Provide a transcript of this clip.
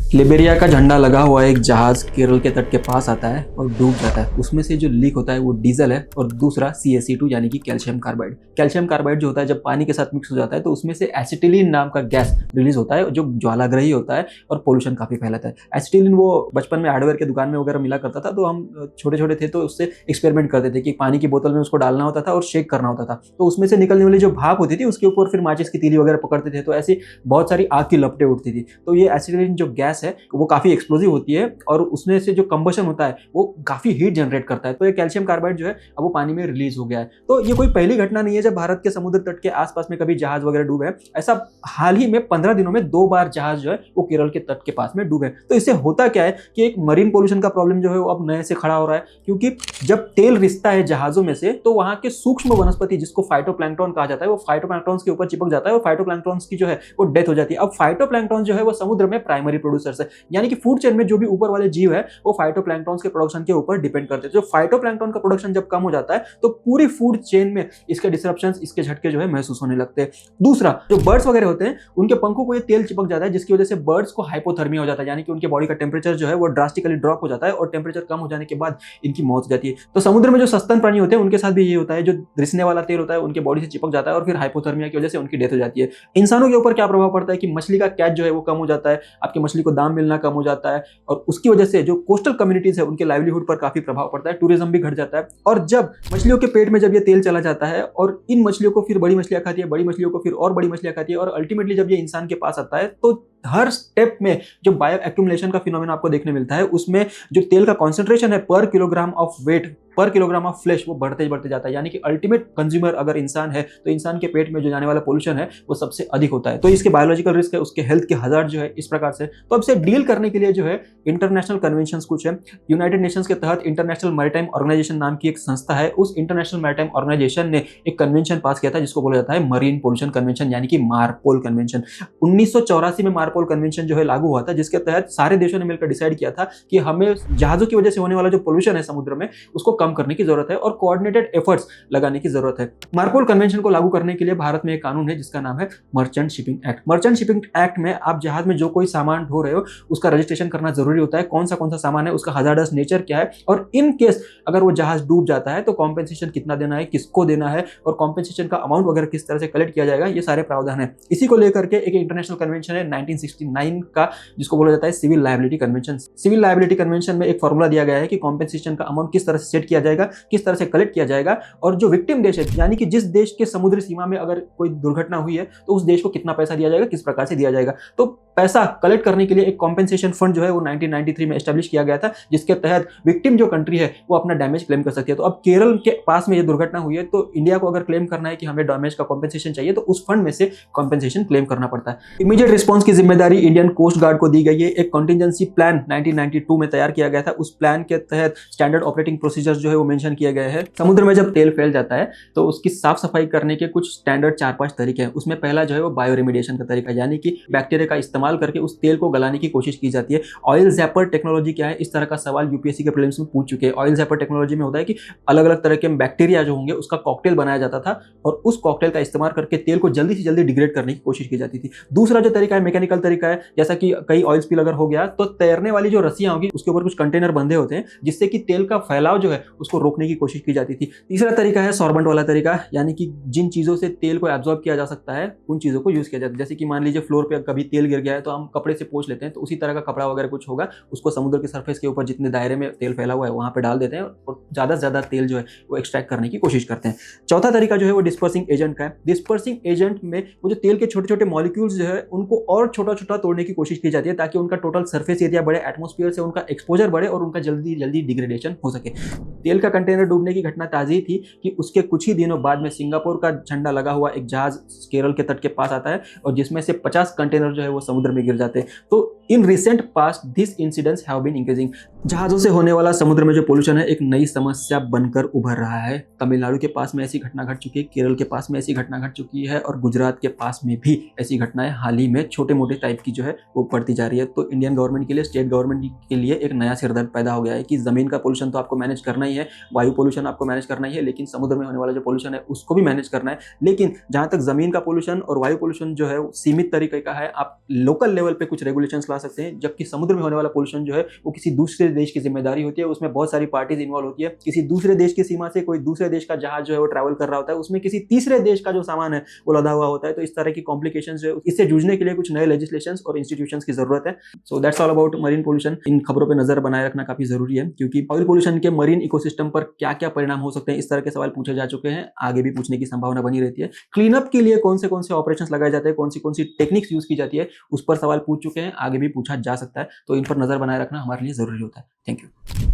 Liberia का झंडा लगा हुआ एक जहाज केरल के तट के पास आता है और डूब जाता है। उसमें से जो लीक होता है वो डीजल है और दूसरा CaC2 यानी कि कैल्शियम कार्बाइड। कैल्शियम कार्बाइड जो होता है जब पानी के साथ मिक्स हो जाता है तो उसमें से एसिटिलीन नाम का गैस रिलीज होता है जो ज्वालाग्रही होता है और पोल्यूशन काफी फैलाता है। एसिटिलीन वो बचपन में हार्डवेयर के दुकान में वगैरह मिला करता था, तो हम छोटे छोटे थे तो उससे एक्सपेरिमेंट करते थे कि पानी की बोतल में उसको डालना होता था और शेक करना होता था, तो उसमें से निकलने वाली जो भाप होती थी उसके ऊपर फिर माचिस की तीली वगैरह पकड़ते थे, तो ऐसी बहुत सारी आग की लपटें उठती थी। तो ये एसिटिलीन जो गैस है वो काफी एक्सप्लोजिव होती है और उसमें से जो कंबशन होता है वो काफी हीट जनरेट करता है। तो ये कैल्शियम कार्बाइड जो है अब वो पानी में रिलीज हो गया है। तो ये कोई पहली घटना नहीं है जब भारत के समुद्र तट के आसपास में कभी जहाज वगैरह डूबे हैं। ऐसा हाल ही में 15 दिनों में 2 बार जहाज जो है वो केरल के तट के पास में डूबे। तो इससे होता क्या है कि एक मरीन पोल्यूशन का प्रॉब्लम जो है वो अब नए से खड़ा हो रहा है, क्योंकि जब तेल रिसता है जहाजों में से तो वहां के सूक्ष्म वनस्पति जिसको फाइटोप्लैंक्टन कहा जाता है वो फाइटोप्लैंक्टन के ऊपर चिपक जाता है और फाइटोप्लैंक्टन की जो है वो डेथ हो जाती है। अब फाइटोप्लैंक्टन जो है वो समुद्र में प्राइमरी प्रोड्यूसर्स है, यानी कि फूड चेन में जो भी ऊपर वाले जीव है वो फाइटोप्लैंक्टन के प्रोडक्शन के ऊपर डिपेंड करते हैं। जो फाइटोप्लैंक्टन का प्रोडक्शन जब कम हो जाता है तो पूरी फूड चेन में इसके डिसरप्शंस, इसके झटके जो है महसूस होने लगते हैं। दूसरा, जो बर्ड्स वगैरह होते हैं उनके पंखों को ये तेल चिपक जाता है जिसकी वजह से बर्ड्स को हाइपोथर्मिया हो जाता है, यानी कि उनके बॉडी का टेम्परेचर जो है वो ड्रास्टिकली ड्रॉप हो जाता है और टेम्परेचर कम हो जाने के बाद इनकी मौत हो जाती है। तो समुद्र में जो सस्तन प्राणी होते हैं उनके साथ भी ये होता है, जो रिसने वाला तेल होता है उनके बॉडी से चिपक जाता है और फिर हाइपोथर्मिया की वजह से उनकी डेथ हो जाती है। इंसानों के ऊपर क्या प्रभाव पड़ता है कि मछली का कैच जो है वो कम हो जाता है, आपकी मछली को दाम मिलना कम हो जाता है और उसकी वजह से जो कोस्टल कम्युनिटीज है उनके लाइवलीहुड पर काफी प्रभाव पड़ता है, टूरिज्म भी घट जाता है। और जब मछलियों के पेट में जब ये तेल चला जाता है और इन मछलियों को फिर बड़ी मछलियां खाती है, बड़ी मछलियों को फिर और बड़ी मछलियां खाती है और अल्टीमेटली जब ये इंसान के पास आता है तो हर स्टेप में जो बायो एक्यूमुलेशन का फिनोमेना आपको देखने मिलता है उसमें जो तेल का कॉन्सेंट्रेशन है पर किलोग्राम ऑफ वेट, पर किलोग्राम ऑफ फ्लेश वो बढ़ते बढ़ते जाता है, यानी कि अल्टीमेट कंज्यूमर अगर इंसान है तो इंसान के पेट में जो जाने वाला पोल्यूशन है वो सबसे अधिक होता है। तो इसके बायोलॉजिकल रिस्क है, उसके हेल्थ के हजार्ड जो है इस प्रकार से। तो अब से डील करने के लिए जो है इंटरनेशनल कन्वेंशंस कुछ है। यूनाइटेड नेशंस के तहत इंटरनेशनल मैरीटाइम ऑर्गेनाइजेशन नाम की एक संस्था है, उस इंटरनेशनल मैरीटाइम ऑर्गेनाइजेशन ने एक कन्वेंशन पास किया था जिसको बोला जाता है मरीन पोल्यूशन कन्वेंशन, यानी कि मारपोल कन्वेंशन। 1984 में मारपोल कन्वेंशन जो है लागू हुआ था, जिसके तहत सारे देशों ने मिलकर डिसाइड किया था कि हमें जहाजों की वजह से होने वाला जो पोल्यूशन है समुद्र में उसको कम करने की जरूरत है और कोऑर्डिनेटेड एफर्ट्स लगाने की जरूरत है। मारपोल कन्वेंशन को लागू करने के लिए भारत में एक कानून है जिसका नाम है merchant shipping act. Merchant shipping act में आप जहाज में जो कोई सामान ढो रहे हो उसका रजिस्ट्रेशन करना जरूरी होता है, कौन सा सामान है, उसका हजार्डस नेचर क्या है और इन केस अगर वो जहाज डूब जाता है तो कॉम्पेंसेशन कितना देना है, किसको देना है और कॉम्पेंसेशन का अमाउंट वगैरह किस तरह से कलेक्ट किया जाएगा, ये सारे प्रावधान है। इसी को लेकर के एक इंटरनेशनल कन्वेंशन है 1969 का जिसको बोला जाता है civil liability convention. Civil liability convention में एक फॉर्मूला दिया गया है कि कॉम्पेंसेशन का अमाउंट किस तरह से सेट किया जाएगा, किस तरह से कलेक्ट किया जाएगा और जो विक्टिम देश है यानी कि जिस देश के समुद्री सीमा में अगर कोई दुर्घटना हुई है तो उस देश को कितना पैसा दिया जाएगा, किस प्रकार से दिया जाएगा। तो पैसा कलेक्ट करने के लिए एक कॉम्पेंसेशन फंड जो है वो 1993 में एस्टैब्लिश किया गया था, जिसके तहत विक्टिम जो कंट्री है वो अपना डैमेज क्लेम कर सकती है। तो अब केरल के पास में ये दुर्घटना हुई है तो इंडिया को अगर क्लेम करना है कि हमें डैमेज का कॉम्पेंसेशन चाहिए तो उस फंड में से कॉम्पेंसेशन क्लेम करना पड़ता है। इमीडिएट रिस्पांस की जिम्मेदारी इंडियन कोस्ट गार्ड को दी गई है। एक कॉन्टिजेंसी प्लान 1992 में तैयार किया गया था, उस प्लान के तहत स्टैंडर्ड ऑपरेटिंग प्रोसीजर्स जो है वो मेंशन किए गए हैं। समुद्र में जब तेल फैल जाता है तो उसकी साफ सफाई करने के कुछ स्टैंडर्ड 4-5 तरीके हैं। उसमें पहला जो है वो बायो रेमिडिएशन का तरीका, यानी कि बैक्टीरिया का इस्तेमाल करके उस तेल को गलाने की कोशिश की जाती है। ऑयल ज़ैपर टेक्नोलॉजी क्या है, इस तरह का सवाल यूपीएससी के प्रीलिम्स में पूछ चुके हैं। ऑयल ज़ैपर टेक्नोलॉजी में होता है कि अलग अलग तरह के बैक्टीरिया जो होंगे उसका कॉकटेल बनाया जाता था और उस कॉकटेल का इस्तेमाल करके तेल को जल्दी से जल्दी डिग्रेड करने की कोशिश की जाती थी। दूसरा जो तरीका है मैकेनिकल तरीका है, जैसा कि कई ऑयल स्पिल अगर हो गया तो तैरने वाली जो रस्सियां होगी उसके ऊपर कुछ कंटेनर बंधे होते हैं जिससे कि तेल का फैलाव जो है उसको रोकने की कोशिश की जाती थी। तीसरा तरीका है सॉर्बेंट वाला तरीका, यानी कि जिन चीजों से तेल को एब्जॉर्ब किया जा सकता है उन चीजों को यूज किया जाता है। जैसे कि मान लीजिए फ्लोर पे कभी तेल गिर गया है तो हम कपड़े से पोंछ लेते हैं, तो उसी तरह का कपड़ा वगैरह कुछ होगा, उसको समुद्र के सरफेस के ऊपर जितने दायरे में तेल फैला हुआ है वहां पे डाल देते हैं और ज्यादा से ज्यादा तेल जो है वो एक्सट्रैक्ट करने की कोशिश करते हैं। चौथा तरीका जो है वो डिस्पर्सिंग एजेंट का है। डिस्पर्सिंग एजेंट में वो जो तेल के छोटे छोटे मॉलिक्यूल्स जो है उनको और छोटा छोटा तोड़ने की कोशिश की जाती है ताकि उनका टोटल सरफेस एरिया बढ़े, एटमॉस्फेयर से उनका एक्सपोजर बढ़े और उनका जल्दी जल्दी डिग्रेडेशन हो सके। तेल का कंटेनर डूबने की घटना ताजी थी कि उसके कुछ ही दिनों बाद में सिंगापुर का झंडा लगा हुआ एक जहाज केरल के तट के पास आता है और जिसमें से 50 कंटेनर जो है वो समुद्र में गिर जाते हैं। तो in recent past this incidents have been increasing. जहाजों से होने वाला समुद्र में जो पोल्यूशन है एक नई समस्या बनकर उभर रहा है। तमिलनाडु के पास में ऐसी घटना घट चुकी है, केरल के पास में ऐसी घटना घट चुकी है और गुजरात के पास में भी ऐसी घटनाएं हाल ही में छोटे मोटे टाइप की जो है वो बढ़ती जा रही है। तो इंडियन गवर्नमेंट के लिए, स्टेट गवर्नमेंट के लिए एक नया सिरदर्द पैदा हो गया है कि जमीन का पोल्यूशन तो आपको मैनेज करना ही है, वायु पोल्यूशन आपको मैनेज करना ही है, लेकिन समुद्र में होने वाला जो पोल्यूशन है उसको भी मैनेज करना है। लेकिन जहां तक जमीन का पोल्यूशन और वायु पोल्यूशन जो है सीमित तरीके का है, आप लोकल लेवल पे कुछ रेगुलेशंस ला सकते हैं, जबकि समुद्र में होने वाला पोल्यूशन जो है वो किसी दूसरे देश की जिम्मेदारी होती है, उसमें बहुत सारी पार्टीज इन्वॉल्व होती है। किसी दूसरे देश की सीमा से कोई दूसरे देश का जहाज जो है वो ट्रैवल कर रहा होता है, उसमें किसी तीसरे देश का जो सामान है वो लदा हुआ होता है। तो इस तरह की कॉम्प्लिकेशंस जो है इससे जूझने के लिए कुछ नए लेजिस्लेशंस और इंस्टीट्यूशंस की जरूरत है। So that's all about marine pollution. इन खबरों पर नजर बनाए रखना काफी जरूरी है, क्योंकि ऑयल पोल्यूशन के मरीन इकोसिस्टम पर क्या क्या परिणाम हो सकते हैं, इस तरह के सवाल पूछे जा चुके हैं, आगे भी पूछने की संभावना बनी रहती है। क्लीन अप के लिए कौन से ऑपरेशंस लगाए जाते हैं, कौन सी टेक्निक्स यूज की जाती है, उस पर सवाल पूछ चुके हैं, आगे भी पूछा जा सकता है। तो इन पर नजर बनाए रखना हमारे लिए जरूरी होता है। Thank you.